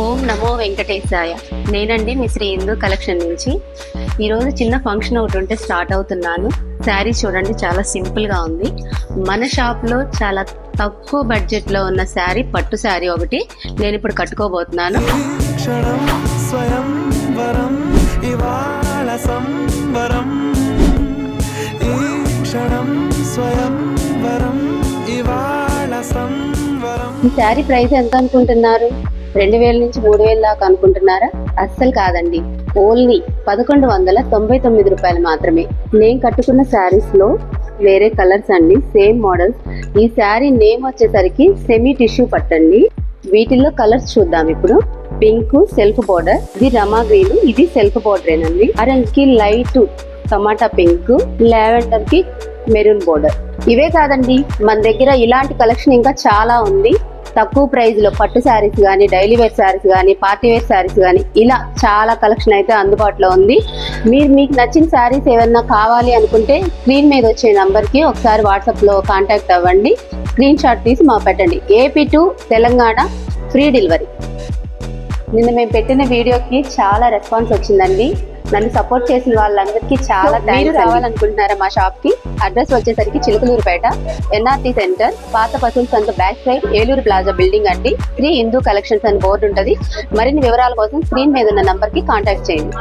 ఓం నమో వెంకటేశాయ. నేనండి మీ శ్రీ హిందూ కలెక్షన్ నుంచి. ఈరోజు చిన్న ఫంక్షన్ ఒకటి ఉంటే స్టార్ట్ అవుతున్నాను. శారీ చూడండి, చాలా సింపుల్గా ఉంది. మన షాప్లో చాలా తక్కువ బడ్జెట్లో ఉన్న శారీ, పట్టు శారీ ఒకటి నేను ఇప్పుడు కట్టుకోబోతున్నాను. ఈ శారీ ప్రైస్ ఎంత అనుకుంటున్నారు? 2000 నుంచి 3000 దాకా అనుకుంటున్నారా? అస్సలు కాదండి, ఓన్లీ 1199 రూపాయలు మాత్రమే. నేను కట్టుకున్న శారీస్ లో వేరే కలర్స్ అండి, సేమ్ మోడల్స్. ఈ శారీ నేమ్ వచ్చేసరికి సెమీ టిష్యూ పట్టండి. వీటిల్లో కలర్స్ చూద్దాం ఇప్పుడు. పింక్ సెల్ఫ్ బోర్డర్, ఇది రమా గ్రీన్, ఇది సెల్ఫ్ బోర్డర్ అండి. ఆరెంజ్ కి లైట్ టమాటా పింక్, లావెండర్ కి మెరూన్ బోర్డర్. ఇవే కాదండి, మన దగ్గర ఇలాంటి కలెక్షన్ ఇంకా చాలా ఉంది. తక్కువ ప్రైస్ లో పట్టు శారీస్ కానీ, డైలీ వేర్ శారీస్ కానీ, పార్టీ వేర్ శారీస్ కానీ, ఇలా చాలా కలెక్షన్ అయితే అందుబాటులో ఉంది. మీకు నచ్చిన శారీస్ ఏమన్నా కావాలి అనుకుంటే స్క్రీన్ మీద వచ్చే నంబర్ కి ఒకసారి వాట్సాప్ లో కాంటాక్ట్ అవ్వండి. స్క్రీన్ షాట్ తీసి మాకు పెట్టండి. AP to Telangana free delivery. నిన్న మేము పెట్టిన వీడియోకి చాలా రెస్పాన్స్ వచ్చిందండి. నన్ను సపోర్ట్ చేసిన వాళ్ళందరికీ చాలా థ్యాంక్స్. రావాలనుకుంటున్నారా మా షాప్ కి? అడ్రస్ వచ్చేసరికి చిలుకలూరుపేట, ఎన్ఆర్టీ సెంటర్, పాత పశువుల సంత back side, Eluru plaza building అండి. శ్రీ హిందూ కలెక్షన్స్ అని బోర్డు ఉంటుంది. మరిన్ని వివరాల కోసం స్క్రీన్ మీద ఉన్న నంబర్ కి కాంటాక్ట్ చేయండి.